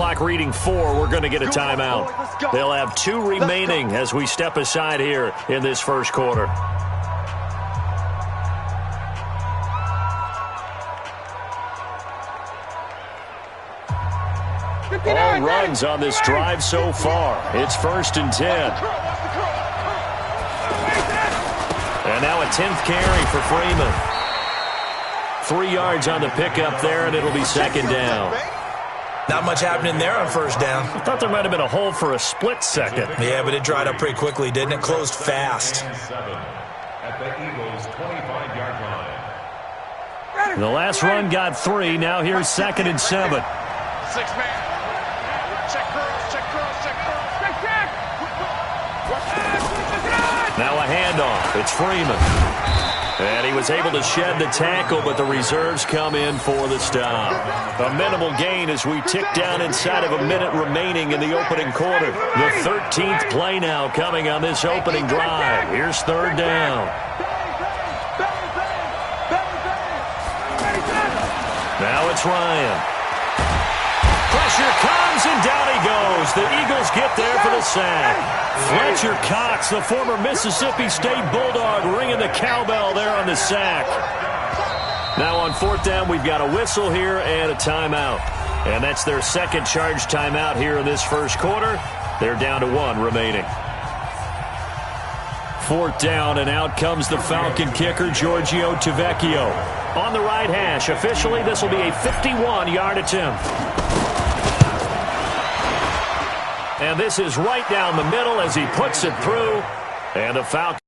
clock reading 4. We're going to get a timeout. They'll have 2 remaining as we step aside here in this first quarter. All runs on this drive so far. It's 1st and 10. And now a 10th carry for Freeman. 3 yards on the pickup there, and it'll be 2nd down. Not much happening there on 1st down. I thought there might have been a hole for a split second. Yeah, but it dried up pretty quickly, didn't it? Closed fast. At the Eagles' 25-yard line. The last run got 3. Now here's 2nd and 7. 6-man. Check curls, check curls, check curls. Check. Now a handoff. It's Freeman. And he was able to shed the tackle, but the reserves come in for the stop. A minimal gain as we tick down inside of a minute remaining in the opening quarter. The 13th play now coming on this opening drive. Here's 3rd down. Now it's Ryan. Pressure comes, and down he goes. The Eagles get there for the sack. Fletcher Cox, the former Mississippi State Bulldog, ringing the cowbell there on the sack. Now on 4th down, we've got a whistle here and a timeout. And that's their 2nd charge timeout here in this first quarter. They're down to 1 remaining. 4th down, and out comes the Falcon kicker, Giorgio Tavecchio. On the right hash, officially this will be a 51-yard attempt. And this is right down the middle as he puts it through. And the Falcons.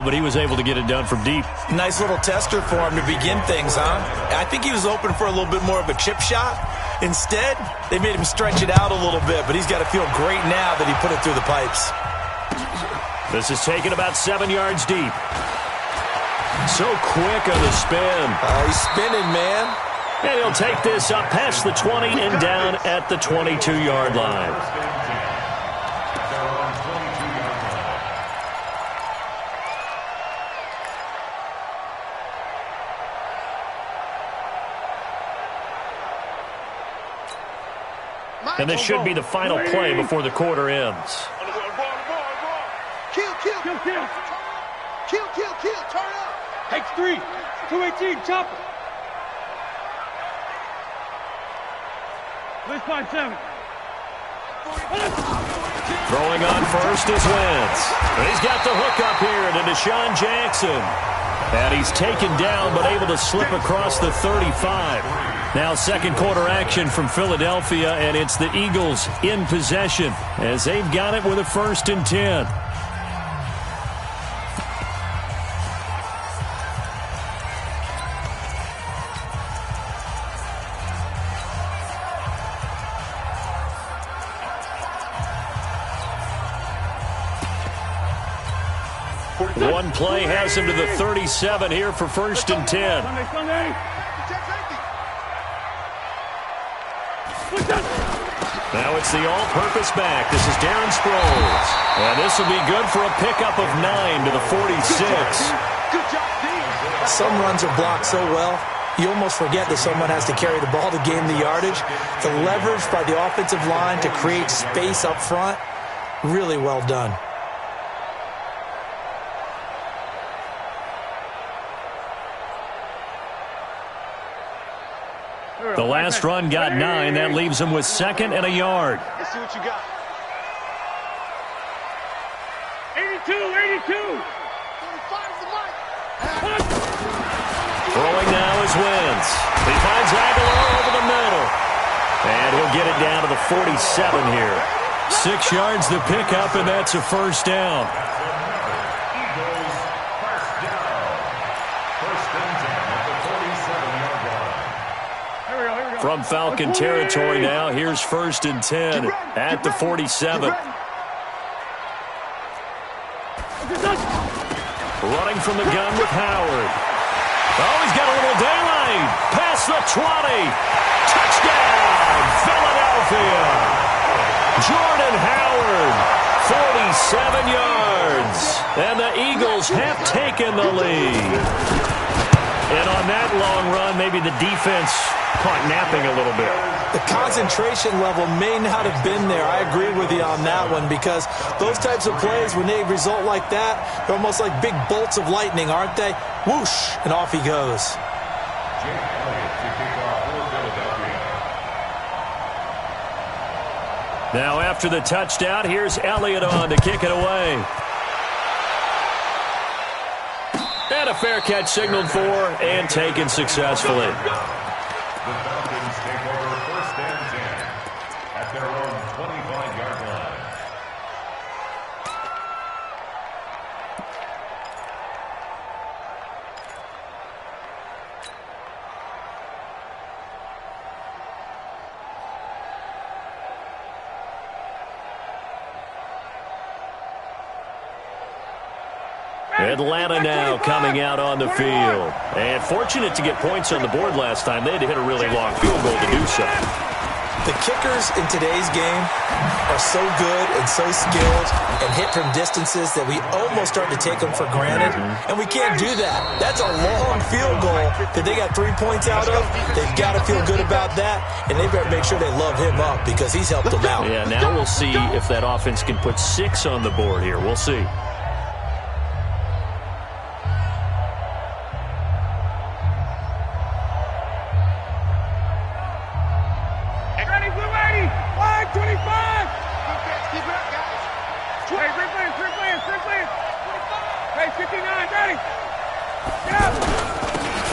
But he was able to get it done from deep. Nice little tester for him to begin things, huh? I think he was open for a little bit more of a chip shot. Instead, they made him stretch it out a little bit, but he's got to feel great now that he put it through the pipes. This is taken about 7 yards deep. So quick on the spin. He's spinning, man. And he'll take this up past the 20 and down at the 22-yard line. And this should be the final play before the quarter ends. Kill. Turn up. H3, 218, chopper. Let's 5-7. Throwing on first is Wentz. And he's got the hook up here to Deshaun Jackson. And he's taken down but able to slip across the 35. Now 2nd quarter action from Philadelphia, and it's the Eagles in possession as they've got it with a 1st and 10. One play has him to the 37 here for 1st and 10. Now it's the all-purpose back. This is Darren Sproles. And this will be good for a pickup of 9 to the 46. Some runs are blocked so well, you almost forget that someone has to carry the ball to gain the yardage. The leverage by the offensive line to create space up front, really well done. The last run got 9. That leaves him with 2nd and a yard. Let's see what you got. 82. Throwing now is Wentz. He finds Aguilar over the middle. And he'll get it down to the 47 here. 6 yards the pickup, and that's a 1st down. From Falcon territory now, here's 1st and 10 at the 47. Running from the gun with Howard. Oh, he's got a little daylight. Past the 20. Touchdown, Philadelphia. Jordan Howard, 47 yards. And the Eagles have taken the lead. that long run, maybe the defense caught napping a little bit. The concentration level may not have been there. I agree with you on that one, because those types of plays, when they result like that, they're almost like big bolts of lightning, aren't they? Whoosh, and off he goes. Now after the touchdown, here's Elliott on to kick it away. And a fair catch signaled for and taken successfully. The Falcons take over first and 10 at their own 25-yard line. Atlanta now coming out on the field. And fortunate to get points on the board last time. They had to hit a really long field goal to do so. The kickers in today's game are so good and so skilled and hit from distances that we almost start to take them for granted. And we can't do that. That's a long field goal that they got 3 points out of. They've got to feel good about that, and they better make sure they love him up because he's helped them out. Yeah, now we'll see if that offense can put 6 on the board here. We'll see.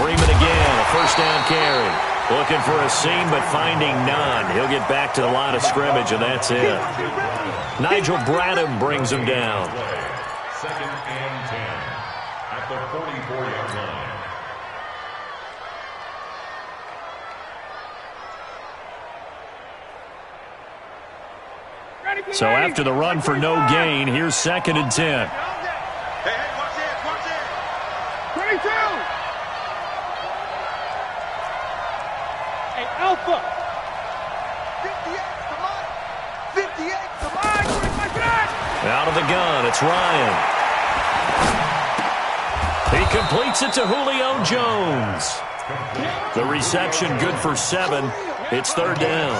Freeman again, a first down carry. Looking for a seam, but finding none. He'll get back to the line of scrimmage, and that's it. Nigel Bradham brings him down. Second and 10 at the 44-yard line. So after the run for no gain, here's second and 10. Hey, watch this. 22. Hey, Alpha. 58, come on. 58, come on. Out of the gun, it's Ryan. He completes it to Julio Jones. The reception good for 7. It's third down.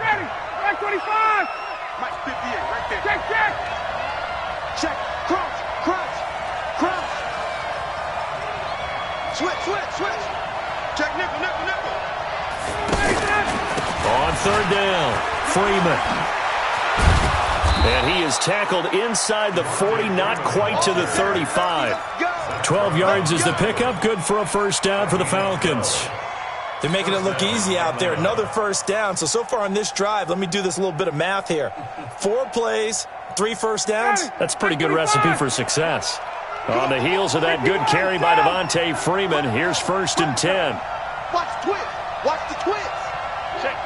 Ready. Right 25. Mike, 58, right there. Check. Check. Crouch. Switch. Check, nickel. On third down, Freeman. And he is tackled inside the 40, not quite to the 35. 12 yards is the pickup, good for a first down for the Falcons. They're making it look easy out there. Another first down. So far on this drive, let me do this little bit of math here. 4 plays, 3 first downs. That's a pretty good recipe for success. On the heels of that good carry by Devontae Freeman, here's first and 10. Watch the twist. Check.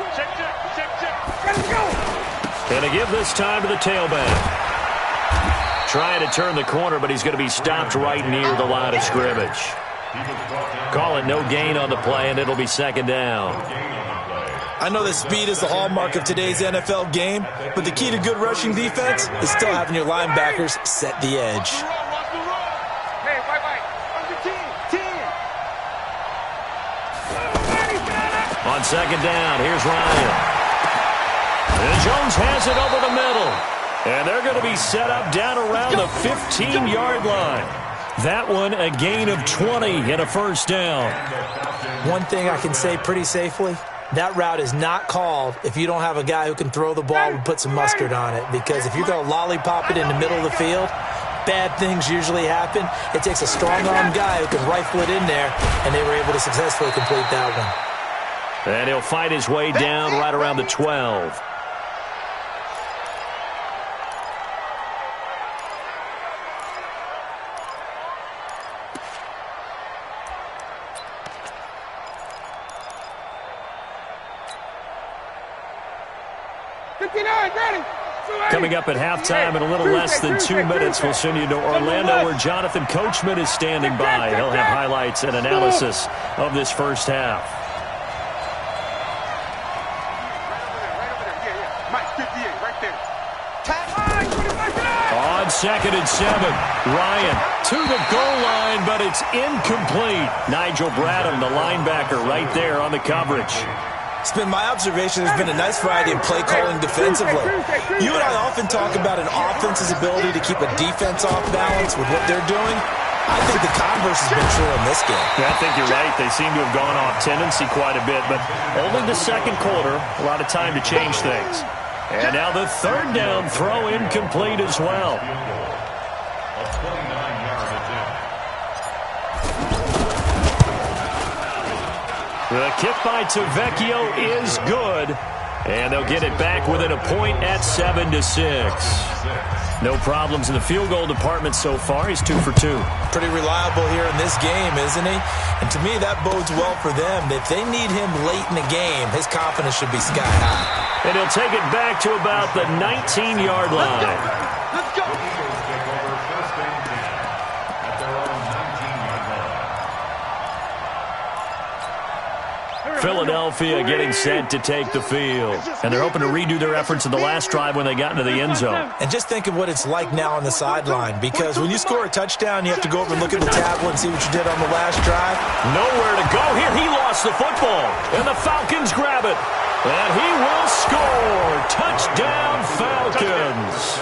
Ready to go. And to give this time to the tailback. Trying to turn the corner, but he's going to be stopped right near the line of scrimmage. Call it no gain on the play, and it'll be second down. I know that speed is the hallmark of today's NFL game, but the key to good rushing defense is still having your linebackers set the edge. Hey, bye. Under 10. On second down, here's Ryan. And Jones has it over the middle. And they're going to be set up down around the 15-yard line. That one a gain of 20 and a first down. One thing I can say pretty safely, that route is not called if you don't have a guy who can throw the ball and put some mustard on it. Because if you're going to lollipop it in the middle of the field, bad things usually happen. It takes a strong-arm guy who can rifle it in there, and they were able to successfully complete that one. And he'll fight his way down right around the 12. Coming up at halftime in a little less than 2 minutes, we'll send you to Orlando where Jonathan Coachman is standing by. He'll have highlights and analysis of this first half. Mike, 58, right there. On second and 7, Ryan to the goal line, but it's incomplete. Nigel Bradham, the linebacker, right there on the coverage. It's been my observation there's been a nice variety of play calling defensively. You and I often talk about an offense's ability to keep a defense off balance with what they're doing. I think the converse has been true in this game. Yeah, I think you're right. They seem to have gone off tendency quite a bit, but only the second quarter, a lot of time to change things. And now the third down throw incomplete as well. A 29-yard attempt. The kick by Tavecchio is good, and they'll get it back within a point at 7-6. No problems in the field goal department so far. He's 2 for 2. Pretty reliable here in this game, isn't he? And to me, that bodes well for them. If they need him late in the game, his confidence should be sky high. And he'll take it back to about the 19-yard line. Let's go. The Eagles take over first and 10 at their own 19-yard line. Philadelphia getting set to take the field. And they're hoping to redo their efforts in the last drive when they got into the end zone. And just think of what it's like now on the sideline, because when you score a touchdown, you have to go over and look at the tablet and see what you did on the last drive. Nowhere to go here. He lost the football. And the Falcons grab it. And he will score. Touchdown, Falcons.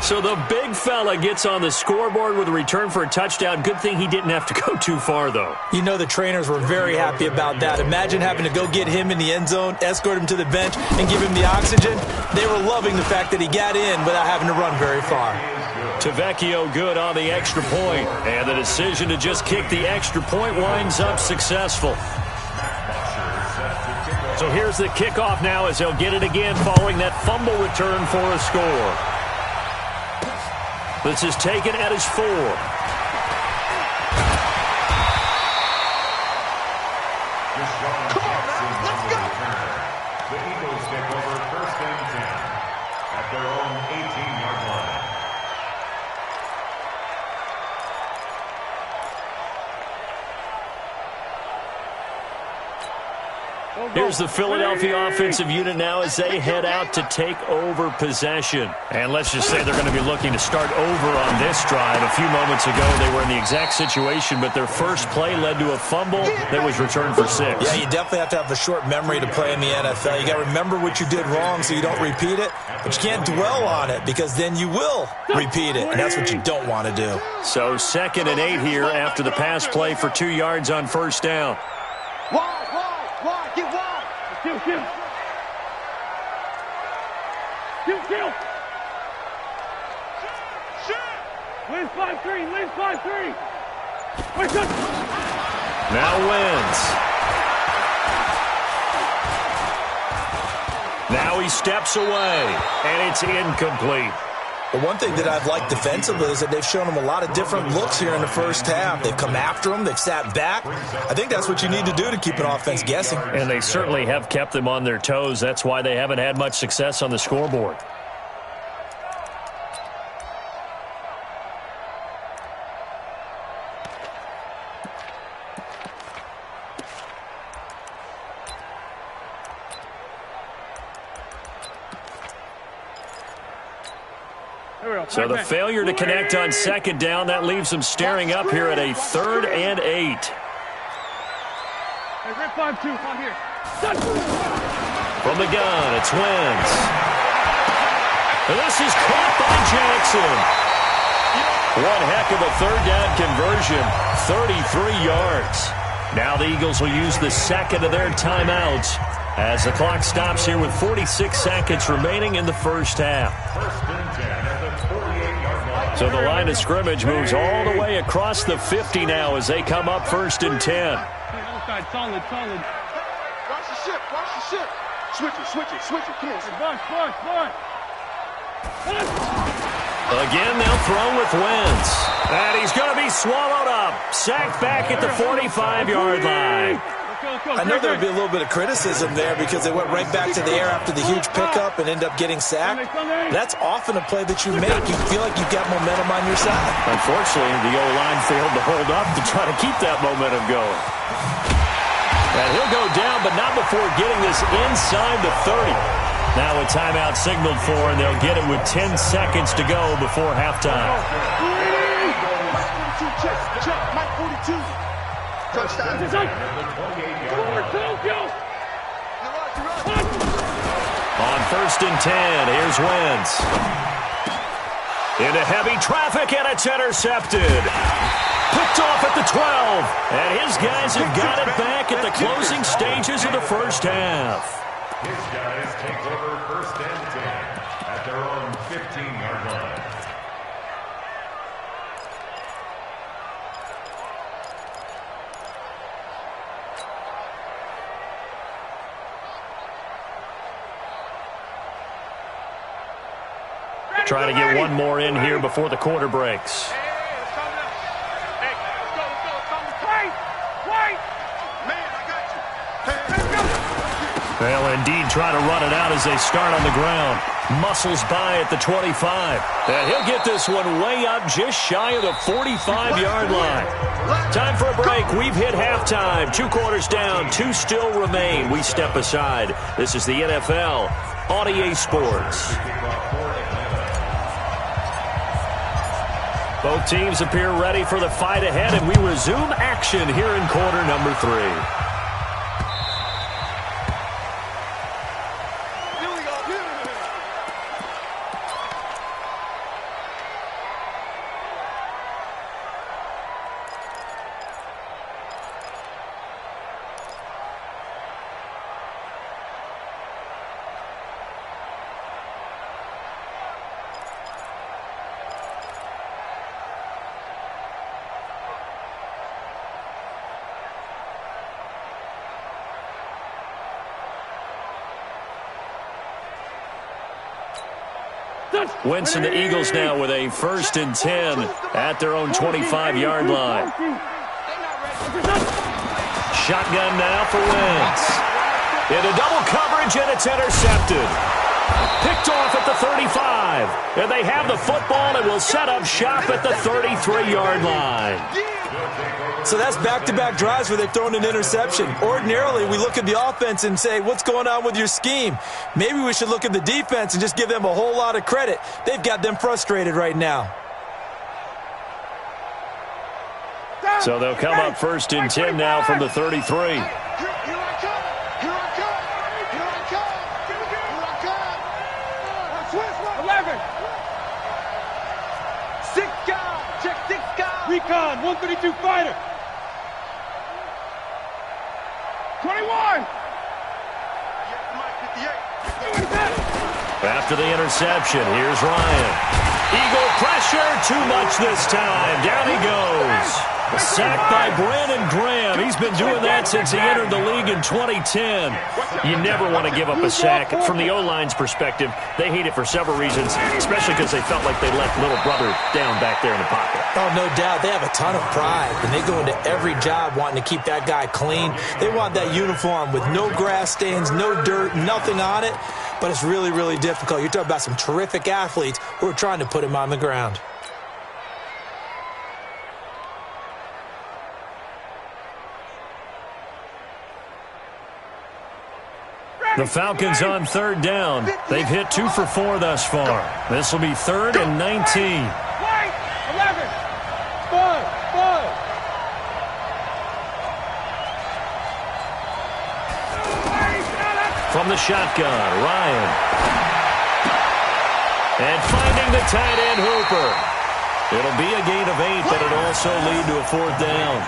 So the big fella gets on the scoreboard with a return for a touchdown. Good thing he didn't have to go too far, though. You know the trainers were very happy about that. Imagine having to go get him in the end zone, escort him to the bench, and give him the oxygen. They were loving the fact that he got in without having to run very far. Tavecchio good on the extra point. And the decision to just kick the extra point winds up successful. So here's the kickoff now as they'll get it again following that fumble return for a score. This is taken at his 4. This Come on, man. Let's go. The Eagles take over first and 10 at their own 18-yard line. Here's the Philadelphia offensive unit now as they head out to take over possession. And let's just say they're going to be looking to start over on this drive. A few moments ago, they were in the exact situation, but their first play led to a fumble that was returned for 6. Yeah, you definitely have to have a short memory to play in the NFL. You got to remember what you did wrong so you don't repeat it, but you can't dwell on it because then you will repeat it, and that's what you don't want to do. So 2nd and 8 here after the pass play for 2 yards on first down. Wide, get wide. Kill. Wins 5-3, wins 5-3. Now wins. Now he steps away, and it's incomplete. The one thing that I've liked defensively is that they've shown them a lot of different looks here in the first half. They've come after them. They've sat back. I think that's what you need to do to keep an offense guessing. And they certainly have kept them on their toes. That's why they haven't had much success on the scoreboard. So the failure to connect on second down, that leaves them staring up here at a 3rd and 8. Hey, rip 5-2, on here. From the gun, it's Wentz. And this is caught by Jackson. One heck of a 3rd down conversion, 33 yards. Now the Eagles will use the second of their timeouts as the clock stops here with 46 seconds remaining in the first half. First and 10 at the 48-yard line. So the line of scrimmage moves all the way across the 50 now as they come up 1st and 10. Hey, outside, solid. Watch the ship. Switch it. Come on. Bush. Again, they'll throw with Wentz. And he's going to be swallowed up. Sacked back at the 45-yard line. I know there would be a little bit of criticism there because they went right back to the air after the huge pickup and end up getting sacked. That's often a play that you make. You feel like you've got momentum on your side. Unfortunately, the O-line failed to hold up to try to keep that momentum going. And he'll go down, but not before getting this inside the 30. Now a timeout signaled for, and they'll get it with 10 seconds to go before halftime. Check. Mike 42. Touchdown. On 1st and 10, here's Wentz. Into heavy traffic, and it's intercepted. Picked off at the 12. And his guys have got it back at the closing stages of the first half. His guys take over 1st and 10 at their own 15-yard line. Trying to get one more in here before the quarter breaks. They'll indeed try to run it out as they start on the ground. Muscles by at the 25. And he'll get this one way up just shy of the 45-yard line. Time for a break. We've hit halftime. 2 quarters down. 2 still remain. We step aside. This is the NFL on EA Sports. Both teams appear ready for the fight ahead, and we resume action here in quarter number 3. Wentz and the Eagles now with a 1st and 10 at their own 25-yard line. Shotgun now for Wentz. Into double coverage, and it's intercepted. Picked off at the 35. And they have the football and will set up shop at the 33-yard line. So that's back-to-back drives where they've thrown an interception. Ordinarily, we look at the offense and say, what's going on with your scheme? Maybe we should look at the defense and just give them a whole lot of credit. They've got them frustrated right now. So they'll come up 1st and 10 now from the 33. Recon, 132 fighter. 21. After the interception, here's Ryan. Eagle pressure, too much this time. Down he goes. Sacked by Brandon Graham. He's been doing that since he entered the league in 2010. You never want to give up a sack. From the O-line's perspective, they hate it for several reasons, especially because they felt like they let little brother down back there in the pocket. Oh, no doubt. They have a ton of pride, and they go into every job wanting to keep that guy clean. They want that uniform with no grass stains, no dirt, nothing on it, but it's really, really difficult. You're talking about some terrific athletes who are trying to put him on the ground. The Falcons on 3rd down. They've hit 2 for 4 thus far. This will be 3rd and 19. 11. 5. From the shotgun, Ryan. And finding the tight end, Hooper. It'll be a gain of 8, but it'll also lead to a 4th down.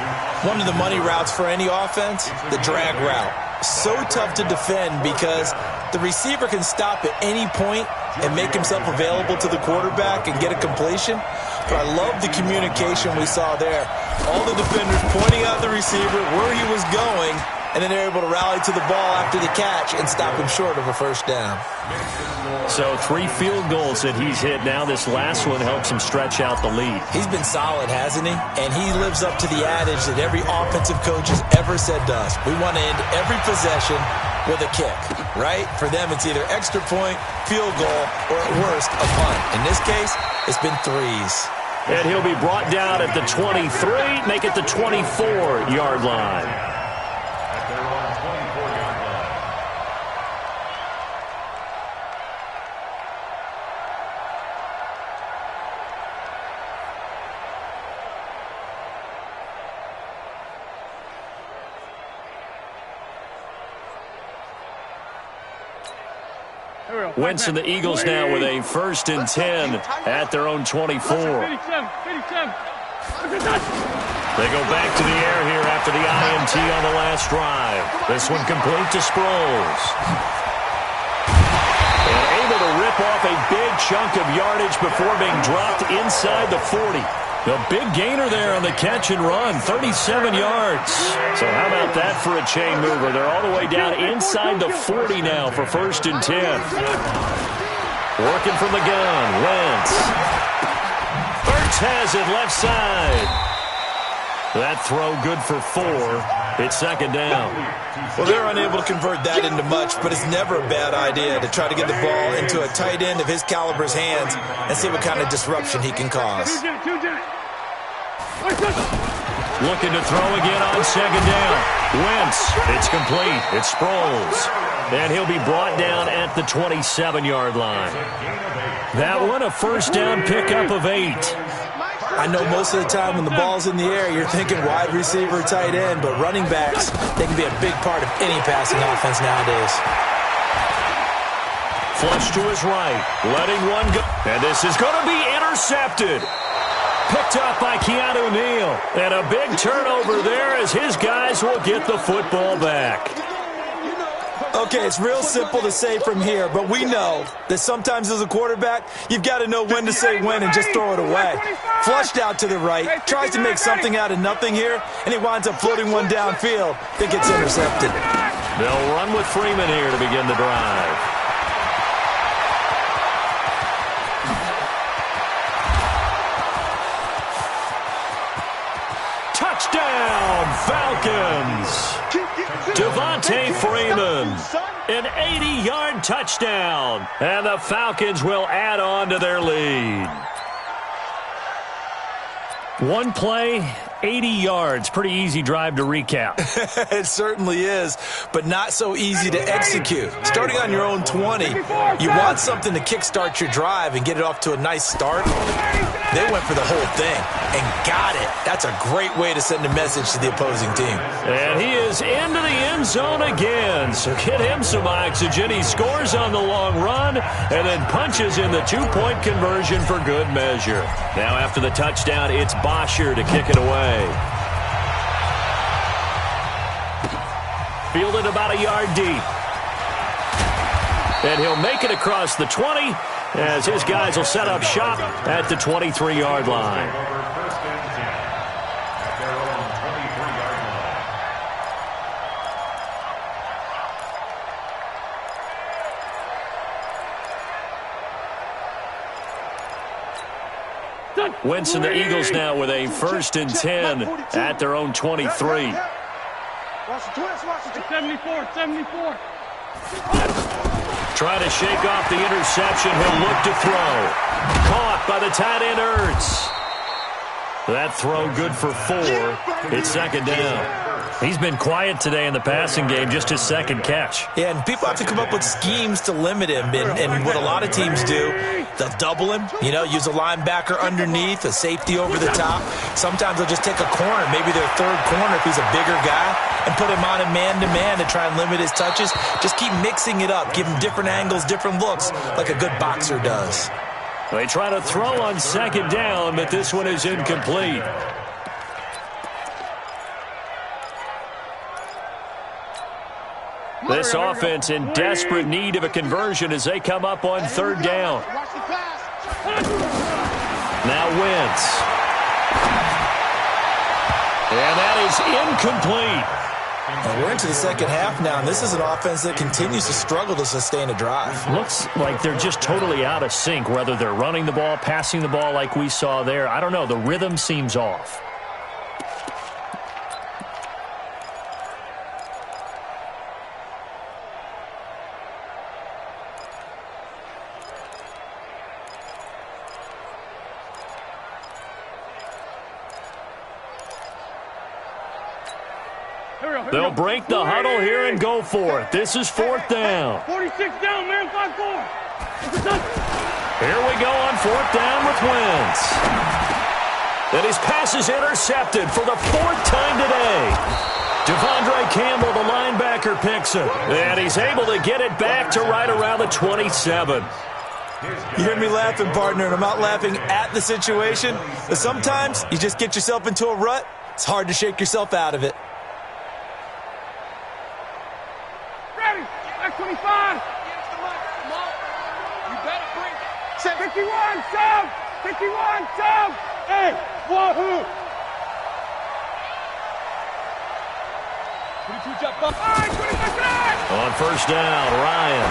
One of the money routes for any offense, the drag route. So tough to defend because the receiver can stop at any point and make himself available to the quarterback and get a completion. But I love the communication we saw there. All the defenders pointing out the receiver, where he was going, and then they're able to rally to the ball after the catch and stop him short of a 1st down. So 3 field goals that he's hit now. This last one helps him stretch out the lead. He's been solid, hasn't he? And he lives up to the adage that every offensive coach has ever said to us. We want to end every possession with a kick, right? For them, it's either extra point, field goal, or at worst, a punt. In this case, it's been 3s. And he'll be brought down at the 23, make it the 24-yard line. Wentz and the Eagles now with a 1st and 10 at their own 24. They go back to the air here after the INT on the last drive. This one complete to Sproles. And able to rip off a big chunk of yardage before being dropped inside the 40. The big gainer there on the catch and run, 37 yards. So how about that for a chain mover? They're all the way down inside the 40 now for 1st and 10. Working from the gun, Wentz. Ertz has it left side. That throw good for 4. It's 2nd down. Well, they're unable to convert that into much, but it's never a bad idea to try to get the ball into a tight end of his caliber's hands and see what kind of disruption he can cause. Looking to throw again on 2nd down. Wentz, it's complete. It's Sproles. And he'll be brought down at the 27-yard line. That one a 1st down pickup of 8. I know most of the time when the ball's in the air, you're thinking wide receiver, tight end, but running backs, they can be a big part of any passing offense nowadays. Flush to his right, letting one go. And this is going to be intercepted. Picked up by Keanu Neal. And a big turnover there as his guys will get the football back. Okay, it's real simple to say from here, but we know that sometimes as a quarterback, you've got to know when to say when and just throw it away. Flushed out to the right, tries to make something out of nothing here, and he winds up floating one downfield that gets intercepted. They'll run with Freeman here to begin the drive. Touchdown, Falcons! Devontae Freeman, an 80-yard touchdown, and the Falcons will add on to their lead. One play, 80 yards. Pretty easy drive to recap. It certainly is, but not so easy to execute. Starting on your own 20, you want something to kickstart your drive and get it off to a nice start. They went for the whole thing and got it. That's a great way to send a message to the opposing team. And he is into the end zone again, so get him some oxygen. He scores on the long run and then punches in the 2-point conversion for good measure. Now after the touchdown, it's Bosher to kick it away. Fielded about a yard deep. And he'll make it across the 20 as his guys will set up shop at the 23-yard line. Wentz and the Eagles now with a 1st and 10 at their own 23. 74. Try to shake off the interception. He'll look to throw. Caught by the tight end Ertz. That throw good for 4. It's 2nd down. He's been quiet today in the passing game, just his 2nd catch. Yeah, and people have to come up with schemes to limit him. And what a lot of teams do, they'll double him, use a linebacker underneath, a safety over the top. Sometimes they'll just take a corner, maybe their 3rd corner if he's a bigger guy, and put him on a man-to-man to try and limit his touches. Just keep mixing it up, give him different angles, different looks, like a good boxer does. They try to throw on 2nd down, but this one is incomplete. This offense in desperate need of a conversion as they come up on 3rd down. Now Wentz. And that is incomplete. And we're into the 2nd half now, and this is an offense that continues to struggle to sustain a drive. Looks like they're just totally out of sync, whether they're running the ball, passing the ball like we saw there. I don't know. The rhythm seems off. They'll break the huddle here and go for it. This is 4th down. 46 down, man, 5-4. Here we go on 4th down with Wentz. And his pass is intercepted for the 4th time today. Devondre Campbell, the linebacker, linebacker picks him. And he's able to get it back to right around the 27. You hear me laughing, partner, and I'm not laughing at the situation. But sometimes you just get yourself into a rut. It's hard to shake yourself out of it. Ready. Back 25. You better bring it. 51, sub. 51, sub. Hey, wahoo. 22 jump up. All right, 25. On first down, Ryan.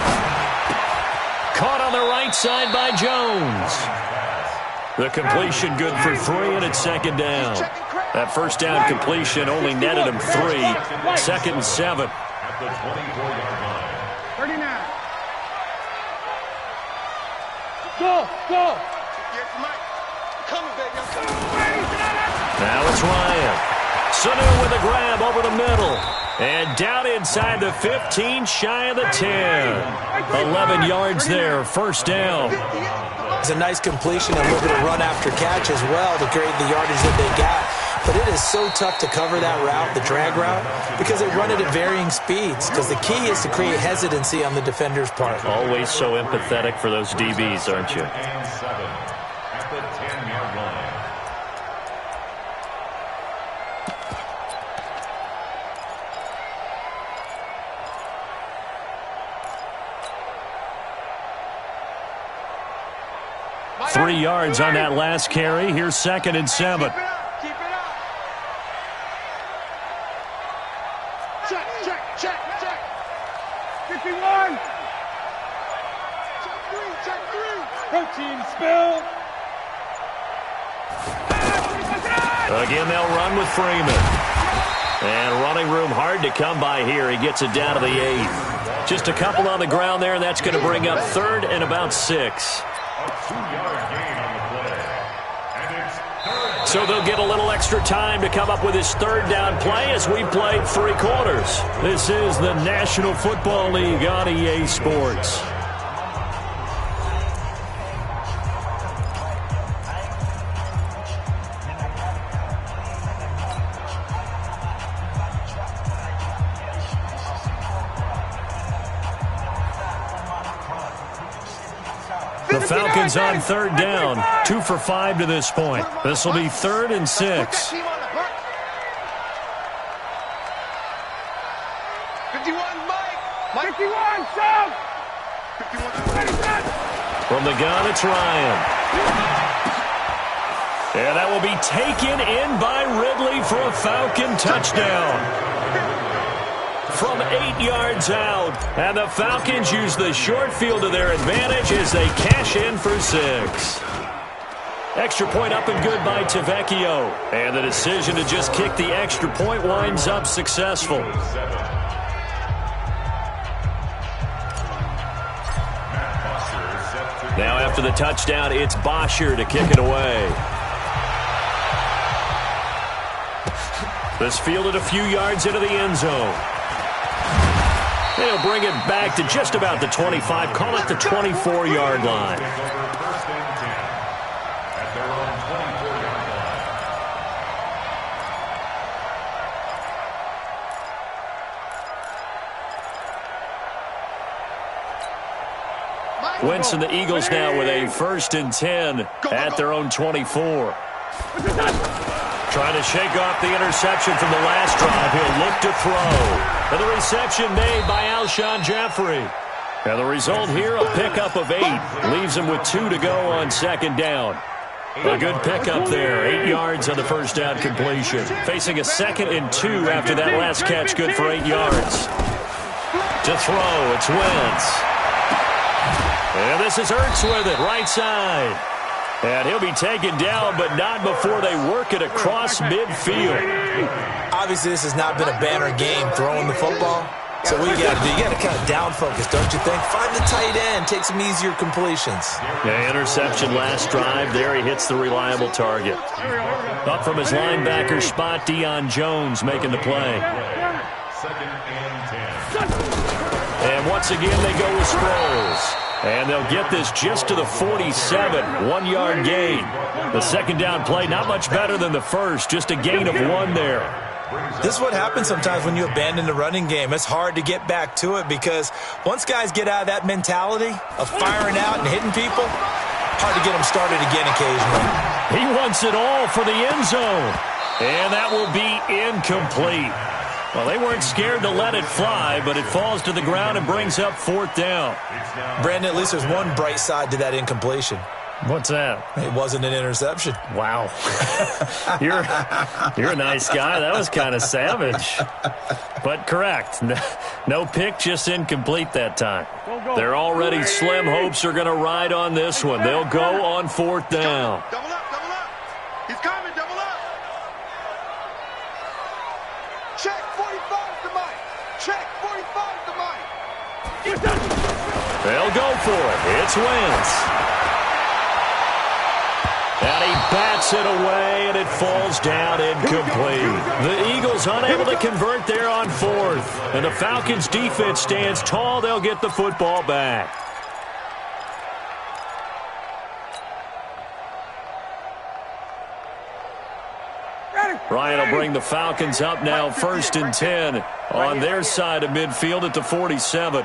Caught on the right side by Jones. The completion good for 3, and it's second down. That first down completion only netted him 3. Second and 7. At the 24-yard line. 39. Go. Coming, baby. I'm coming. Now it's Ryan. Sanu with a grab over the middle. And down inside the 15, shy of the 10. 11 yards there, first down. It's a nice completion and a little bit of run after catch as well to create the yardage that they got. But it is so tough to cover that route, the drag route, because they run it at varying speeds. Because the key is to create hesitancy on the defender's part. Always so empathetic for those DBs, aren't you? And 7 at the 10-yard line. Three yards on that last carry. Here's second and 7. Keep it up. Check. 51. Check 3. Protein spill. Again, they'll run with Freeman. And running room hard to come by here. He gets it down to the 8. Just a couple on the ground there, and that's going to bring up third and about 6. A 2-yard gain on the play. And it's third. So they'll get a little extra time to come up with his third down play as we played 3 quarters. This is the National Football League on EA Sports. The Falcons on third down, 2 for 5 to this point. This will be third and 6. 51, Mike. 51, sub. 51. From the gun, it's Ryan. And that will be taken in by Ridley for a Falcon touchdown. From 8 yards out. And the Falcons use the short field to their advantage as they cash in for 6. Extra point up and good by Tavecchio. And the decision to just kick the extra point winds up successful. Now after the touchdown, it's Bosher to kick it away. This fielded a few yards into the end zone. They'll bring it back to just about the 25, call it the 24-yard line. First and 10 at their own 24-yard line. Wentz and the Eagles now with a first and 10 at their own 24. Trying to shake off the interception from the last drive. He'll look to throw. And the reception made by Alshon Jeffrey. And the result here, a pickup of 8. Leaves him with 2 to go on second down. A good pickup there. 8 yards on the first down completion. Facing a second and 2 after that last catch. Good for 8 yards. To throw, it's Wentz. And this is Ertz with it, right side. And he'll be taken down, but not before they work it across midfield. Obviously, this has not been a banner game throwing the football. So what you got to do, you got to kind of down focus, don't you think? Find the tight end, take some easier completions. Yeah, interception last drive. There he hits the reliable target. Up from his linebacker spot, Deion Jones making the play. Second and 10. And once again, they go with Sproles. And they'll get this just to the 47, 1-yard gain. The second down play, not much better than the first, just a gain of 1 there. This is what happens sometimes when you abandon the running game. It's hard to get back to it because once guys get out of that mentality of firing out and hitting people, hard to get them started again occasionally. He wants it all for the end zone. And that will be incomplete. Well, they weren't scared to let it fly, but it falls to the ground and brings up 4th down. Brandon, at least there's one bright side to that incompletion. What's that? It wasn't an interception. Wow. You're a nice guy. That was kind of savage. But correct. No pick, just incomplete that time. Their already slim hopes are going to ride on this one. They'll go on 4th down. Double up, double up. He's coming, double up. Check 45 to Mike. Check 45 to Mike. They'll go for it. It's Wentz. And he bats it away, and it falls down incomplete. The Eagles unable to convert there on 4th. And the Falcons' defense stands tall. They'll get the football back. Ryan will bring the Falcons up now 1st and 10 on their side of midfield at the 47.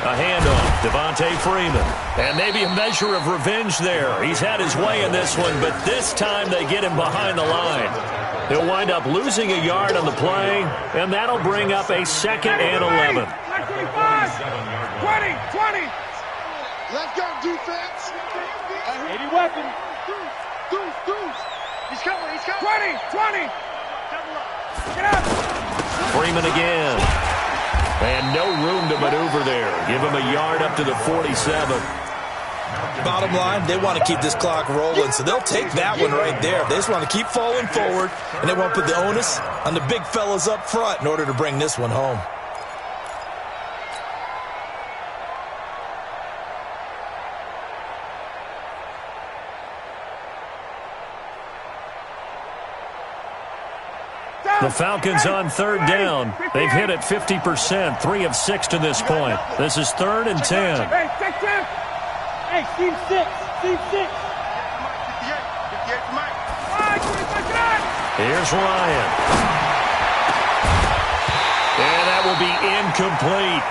A handoff, Devontae Freeman. And maybe a measure of revenge there. He's had his way in this one, but this time they get him behind the line. He'll wind up losing a yard on the play, and that'll bring up a 2nd and 11. 20, 20. Let's go, defense. 80 weapons. Deuce. He's coming, he's coming. 20. Get up. Freeman again. And no room to maneuver there. Give him a yard up to the 47. Bottom line, they want to keep this clock rolling, so they'll take that one right there. They just want to keep falling forward, and they want to put the onus on the big fellas up front in order to bring this one home. The Falcons on 3rd down. They've hit it 50%, 3 of 6 to this point. This is 3rd and 10. Hey, check 10. Hey, team 6. Team 6. 58 to Mike. Here's Ryan. And that will be incomplete.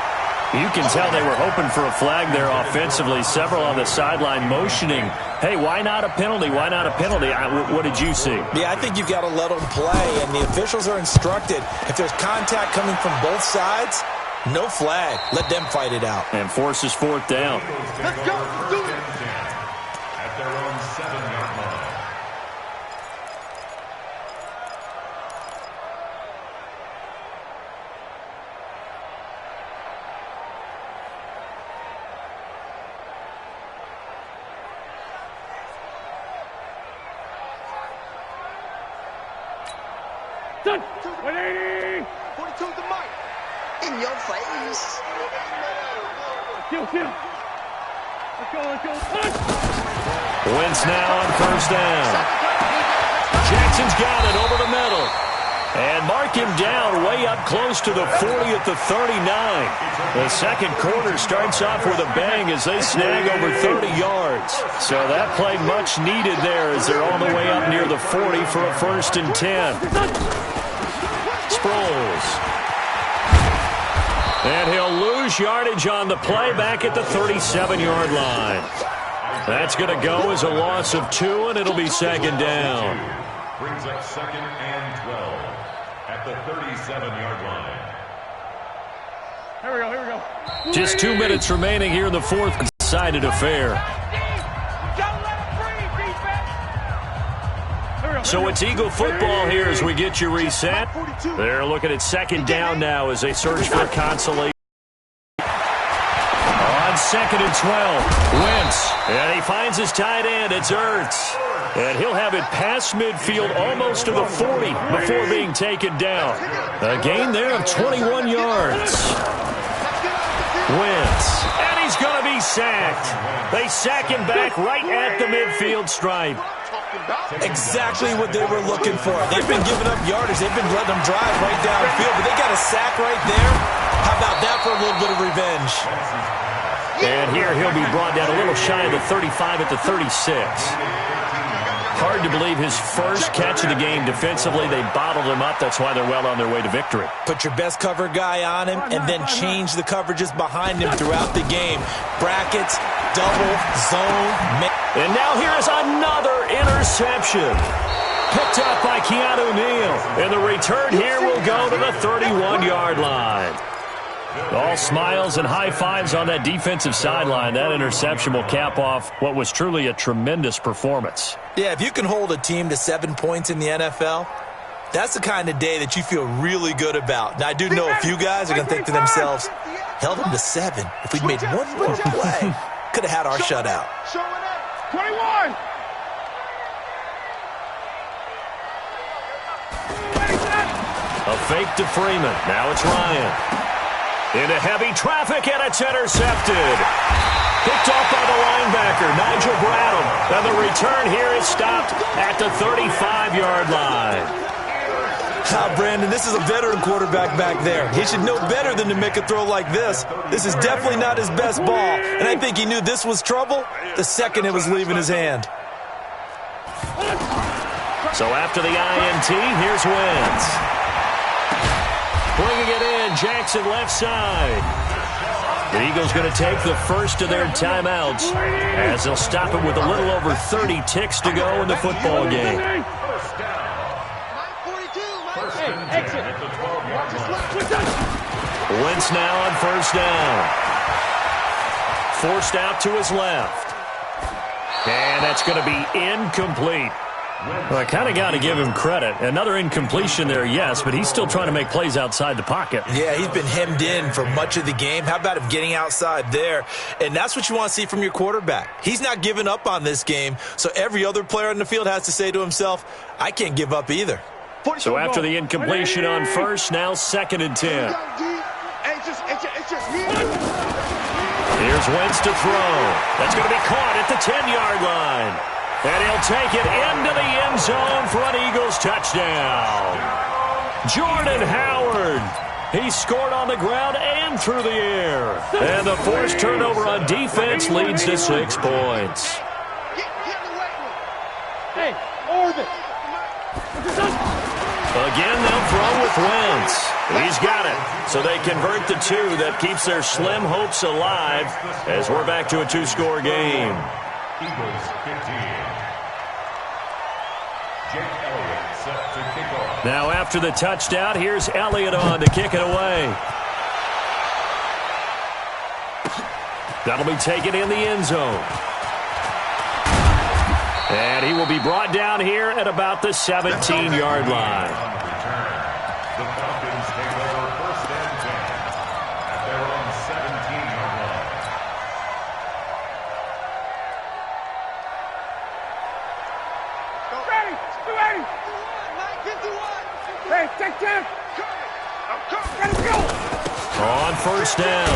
You can tell they were hoping for a flag there offensively. Several on the sideline motioning, hey, why not a penalty? Why not a penalty? What did you see? Yeah, I think you've got to let them play, and the officials are instructed. If there's contact coming from both sides, no flag. Let them fight it out. And forces 4th down. Let's go. Do it. At their own 7-yard line. Done. 180. 42 to Mike. In your face. Kill. Let's go. Wentz now on 1st down. Jackson's got it over the middle. And mark him down way up close to the 40 at the 39. The second quarter starts off with a bang as they snag over 30 yards. So that play much needed there as they're all the way up near the 40 for a 1st and 10. Sproles. And he'll lose yardage on the play back at the 37-yard line. That's going to go as a loss of 2, and it'll be 2nd down. Brings up 2nd and 12 at the 37-yard line. Here we go. Just 2 minutes remaining here in the 4th. Decided affair. So it's Eagle football here as we get you reset. They're looking at 2nd down now as they search for a consolation. On 2nd and 12, Wentz. And he finds his tight end. It's Ertz. And he'll have it past midfield almost to the 40 before being taken down. A gain there of 21 yards. Wentz. And he's going to be sacked. They sack him back right at the midfield stripe. Exactly what they were looking for. They've been giving up yardage. They've been letting them drive right downfield, but they got a sack right there. How about that for a little bit of revenge? And here he'll be brought down a little shy of the 35 at the 36. Hard hard to believe his first catch of the game defensively. They bottled him up. That's why they're well on their way to victory. Put your best cover guy on him and then change the coverages behind him throughout the game. Brackets, double, zone. And now here's another interception. Picked up by Keanu Neal. And the return here will go to the 31-yard line. All smiles and high fives on that defensive sideline. That interception will cap off what was truly a tremendous performance. Yeah, if you can hold a team to 7 points in the NFL, that's the kind of day that you feel really good about. Now, I do know a few guys are going to think to themselves, held them to 7. If we'd made one more play, could have had our shutout. 21. A fake to Freeman. Now it's Ryan. Into heavy traffic, and it's intercepted. Picked off by the linebacker, Nigel Bradham. And the return here is stopped at the 35-yard line. Brandon, this is a veteran quarterback back there. He should know better than to make a throw like this. This is definitely not his best ball, and I think he knew this was trouble the second it was leaving his hand. So after the INT, here's Wentz. Bringing it in, Jackson left side. The Eagles going to take the first of their timeouts as they'll stop it with a little over 30 ticks to go in the football game. Wentz now on first down. Forced out to his left. And that's going to be incomplete. Well, I kind of got to give him credit. Another incompletion there, yes, but he's still trying to make plays outside the pocket. Yeah, he's been hemmed in for much of the game. How about him getting outside there? And that's what you want to see from your quarterback. He's not giving up on this game, so every other player on the field has to say to himself, I can't give up either. So after the incompletion on first, now 2nd and 10. Here's Wentz to throw. That's going to be caught at the 10-yard line. And he'll take it into the end zone for an Eagles touchdown. Jordan Howard. He scored on the ground and through the air. And the forced turnover on defense leads to 6 points. Hey, Orbit. Again, they'll throw with Wentz. He's got it. So they convert the 2. That keeps their slim hopes alive as we're back to a 2-score game. Eagles 15. Set to kick off. Now after the touchdown, here's Elliott on to kick it away. That'll be taken in the end zone. And he will be brought down here at about the 17-yard line. The Falcons take over 1st and 10 at their own 17-yard line. Hey, take 10. Let's go. On first down,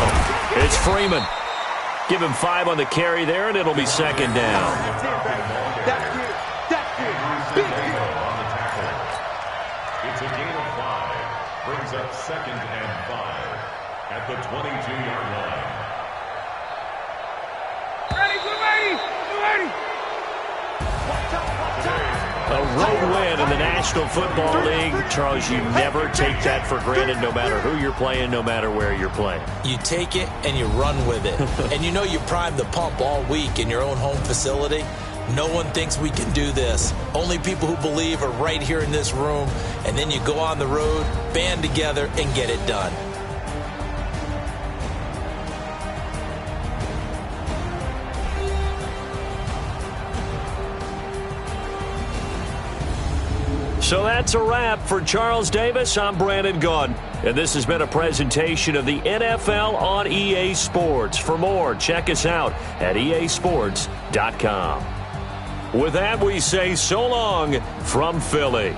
it's Freeman. Give him 5 on the carry there, and it'll be 2nd down. It's a gain of 5. Brings up 2nd and 5 at the 22-yard line. Ready. A road win in the National Football League. Charles, you never take that for granted, no matter who you're playing, no matter where you're playing. You take it and you run with it. And you know you primed the pump all week in your own home facility. No one thinks we can do this. Only people who believe are right here in this room. And then you go on the road, band together, and get it done. So that's a wrap for Charles Davis. I'm Brandon Gaudin, and this has been a presentation of the NFL on EA Sports. For more, check us out at easports.com. With that, we say so long from Philly.